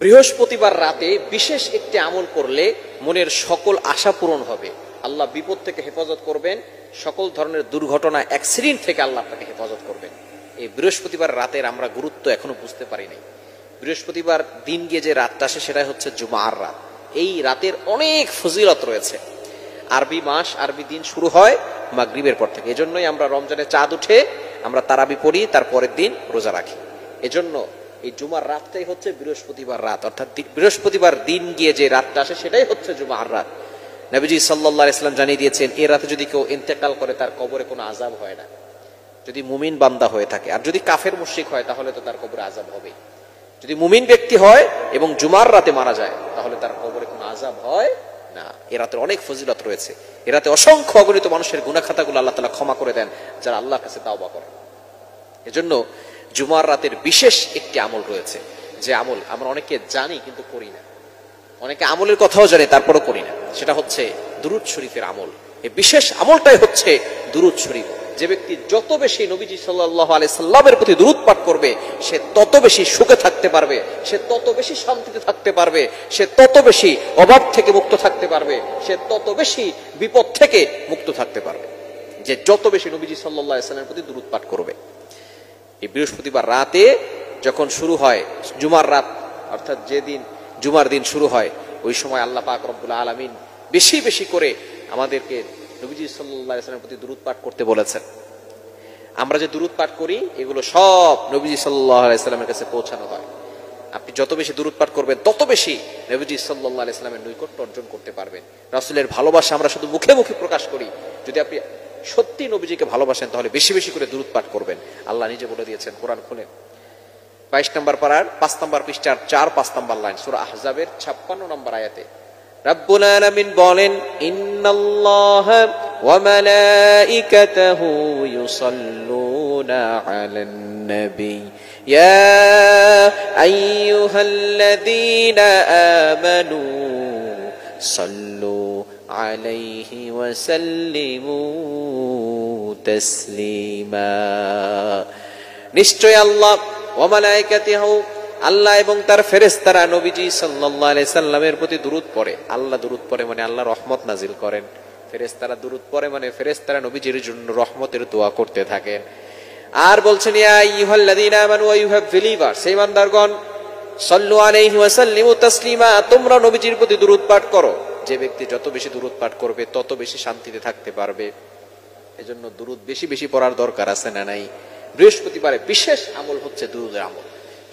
বৃহস্পতিবার রাতে বিশেষ একটি আমল করলে মনের সকল আশা পূরণ হবে, আল্লাহ বিপদ থেকে হেফাজত করবেন, সকল ধরনের দুর্ঘটনা অ্যাক্সিডেন্ট থেকে আল্লাহ আপনাকে হেফাজত করবেন। এই বৃহস্পতিবার রাতের আমরা গুরুত্ব এখনো বুঝতে পারি নাই। বৃহস্পতিবার দিন গিয়ে যে রাতটা আসে সেটাই হচ্ছে জুমার রাত। এই রাতের অনেক ফজিলত রয়েছে। আরবি মাস, আরবি দিন শুরু হয় মাগরিবের পর থেকে। এজন্যই আমরা রমজানে চাঁদ উঠে আমরা তারাবি পড়ি, তার পরের দিন রোজা রাখি। এজন্য এই জুমার রাতটাই হচ্ছে বৃহস্পতিবার রাত, অর্থাৎ বৃহস্পতিবার দিন গিয়ে যে রাতটা আসে সেটাই হচ্ছে জুমার রাত। নবীজি সাল্লাল্লাহু আলাইহি ওয়াসাল্লাম জানিয়ে দিয়েছেন, এই রাতে যদি কেউ ইন্তেকাল করে তার কবরে কোনো আযাব হয় না, যদি মুমিন বান্দা হয়ে থাকে। আর যদি কাফের মুশরিক হয় তাহলে তো তার কবরে আযাব হবে। যদি মুমিন ব্যক্তি হয় এবং জুমার রাতে মারা যায় তাহলে তার কবরে কোনো আযাব হয় না। এ রাতের অনেক ফজিলত রয়েছে। এ রাতে অসংখ্য অগণিত মানুষের গুনাহ খাতাগুলো আল্লাহ তাআলা ক্ষমা করে দেন যারা আল্লাহর কাছে তাওবা করে। এজন্য জুমার রাতের বিশেষ একটি আমল রয়েছে, যে আমল আমরা অনেকে জানি কিন্তু করি না, অনেকে আমলের কথাও জানে তারপরও করি না। সেটা হচ্ছে দুরূদ শরীফের আমল। এই বিশেষ আমলটাই হচ্ছে দুরূদ শরীফ। যে ব্যক্তি যত বেশি নবীজি সাল্লাল্লাহু আলাইহি সাল্লামের প্রতি দুরূদ পাঠ করবে সে তত বেশি সুখে থাকতে পারবে, সে তত বেশি শান্তিতে থাকতে পারবে, সে তত বেশি অভাব থেকে মুক্ত থাকতে পারবে, সে তত বেশি বিপদ থেকে মুক্ত থাকতে পারবে, যে যত বেশি নবীজি সাল্লাল্লাহু আলাইহি সাল্লামের প্রতি দুরূদ পাঠ করবে। এই বৃহস্পতিবার রাতে যখন শুরু হয় জুমার রাত, অর্থাৎ যেদিন জুমার দিন শুরু হয়, ওই সময় আল্লাহ পাক রব্বুল আলামিন বেশি বেশি করে আমাদেরকে নবীজি সাল্লাল্লাহু আলাইহি ওয়াসাল্লামের প্রতি দুরূদ পাঠ করতে বলেছেন। আমরা যে দুরূদ পাঠ করি এগুলো সব নবীজি সাল্লাল্লাহু আলাইহি ওয়াসাল্লামের কাছে পৌঁছানো হয়। আপনি যত বেশি দুরূদ পাঠ করবেন তত বেশি নবীজি সাল্লাল্লাহু আলাইহি ওয়াসাল্লামের নৈকট্য অর্জন করতে পারবেন। রাসূলের ভালোবাসা আমরা শুধু মুখে মুখে প্রকাশ করি, যদি আপনি সত্যি নবীজিকে ভালোবাসেন তাহলে বেশি বেশি করে দুরূদ পাঠ করবেন। আল্লাহ নিজে বলে দিয়েছেন কোরআন খুলে 22 নম্বর পারার 5 নম্বর পৃষ্ঠার 4-5 নম্বর লাইন, সূরা আহজাবের 56 নম্বর আয়াতে রব্বুল আলামিন বলেন, ইন্নাল্লাহা ওয়া মালাইকাতাহু ইউসাল্লুনা আলান নবী ইয়া আইয়ুহাল্লাযীনা আমানু সাল্লু আলাইহি ওয়া সাল্লিমু তাসলিমা। নিশ্চয় আল্লাহ ওয়া মালাইকাতিহু, আল্লাহ এবং তার ফেরেশতারা নবীজি সাল্লাল্লাহু আলাইহি সাল্লামের প্রতি দুরূদ পড়ে। আল্লাহ দুরূদ পড়ে মানে আল্লাহ রহমত নাজিল করেন, ফেরেশতারা দুরূদ পড়ে মানে ফেরেশতারা নবীজির জন্য রহমতের দোয়া করতে থাকেন। আর বলছেন, ইয়া আইয়ুহাল্লাযীনা আমানু, ওয়া ইউ হ্যাভ বিলিভার্স, হে ইমানদারগণ, সাল্লু আলাইহি ওয়া সাল্লিমু তাসলিমা, তোমরা নবীজির প্রতি দুরূদ পাঠ করো। যে ব্যক্তি যত বেশি দুরূদ পাঠ করবে তত বেশি শান্তিতে থাকতে পারবে। এজন্য দুরূদ বেশি বেশি পড়ার দরকার আছে না নাই? বৃহস্পতিবারে বিশেষ আমল হচ্ছে দুরূদের আমল।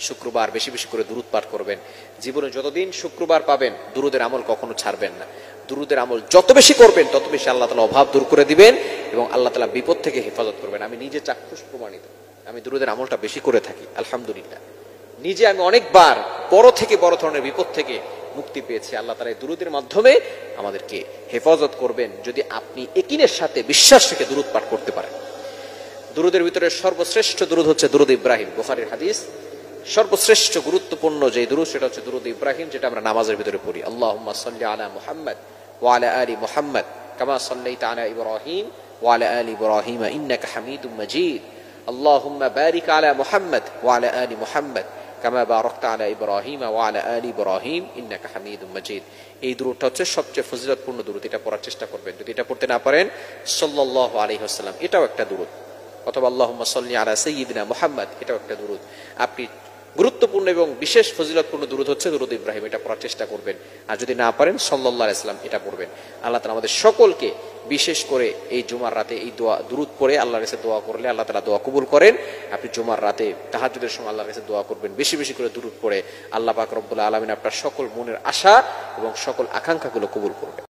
শুক্রবার বেশি বেশি করে দুরূদ পাঠ করবেন। জীবনে যতদিন শুক্রবার পাবেন দুরূদের আমল কখনো ছাড়বেন না। দুরূদের আমল যত বেশি করবেন তত বেশি আল্লাহ তাআলা অভাব দূর করে দিবেন এবং আল্লাহ তাআলা বিপদ থেকে হেফাজত করবেন। আমি নিজে চাক্ষুষ প্রমাণিত, আমি দুরূদের আমলটা বেশি করে থাকি আলহামদুলিল্লাহ। নিজে আমি অনেকবার বড় থেকে বড় ধরনের বিপদ থেকে মুক্তি পেয়েছি। আল্লাহ তাআলা এই দুরূদের মাধ্যমে আমাদেরকে হেফাজত করবেন যদি আপনি ইয়াকিনের সাথে বিশ্বাস রেখে দুরূদ পাঠ করতে পারেন। দুরূদের ভিতরে সর্বশ্রেষ্ঠ দুরূদ হচ্ছে দুরূদ ইব্রাহিম। বুখারীর হাদিস, সর্বশ্রেষ্ঠ গুরুত্বপূর্ণ যে দুরূদ সেটা হচ্ছে দুরূদ ইব্রাহিম, যেটা আমরা নামাজের ভিতরে পড়ি। আল্লাহুম্মা সাল্লি আলা মুহাম্মাদ ওয়া আলা আলি মুহাম্মাদ কামা সাল্লাইতা আলা ইব্রাহিম ওয়া আলা আলি ইব্রাহিম ইন্নাকা হামিদুম মাজিদ। আল্লাহুম্মা বারিক আলা মুহাম্মাদ ওয়া আলা আলি মুহাম্মাদ কামা বারাকতা আলা ইব্রাহিম ওয়া আলা আলি ইব্রাহিম ইন্নাকা হামিদুম মাজিদ। এই দুরূদটা হচ্ছে সবচেয়ে ফজিলতপূর্ণ দুরূদ। এটা পড়ার চেষ্টা করবেন। যদি এটা পড়তে না পারেন সাল্লাল্লাহু আলাইহি ওয়াসাল্লাম, এটাও একটা দুরূদ। অথবা আল্লাহুম্মা সাল্লি আলা সাইয়্যিদিনা মুহাম্মাদ, এটাও একটা দুরূদ। আপনি গুরুত্বপূর্ণ এবং বিশেষ ফজিলতপূর্ণ দুরূদ হচ্ছে দুরূদ ইব্রাহিম, এটা পড়ার চেষ্টা করবেন। আর যদি না পারেন সাল্লাল্লাহু আলাইহি ওয়াসাল্লাম এটা পড়বেন। আল্লাহ তাআলা আমাদের সকলকে বিশেষ করে এই জুমার রাতে এই দোয়া দুরূদ পড়ে আল্লাহর কাছে দোয়া করলে আল্লাহ তাআলা দোয়া কবুল করেন। আপনি জুমার রাতে তাহাজ্জুদের সময় আল্লাহর কাছে দোয়া করবেন, বেশি বেশি করে দুরূদ পড়ে আল্লাহ পাক রব্বুল আলামিন আপনার সকল মনের আশা এবং সকল আকাঙ্ক্ষাগুলো কবুল করবেন।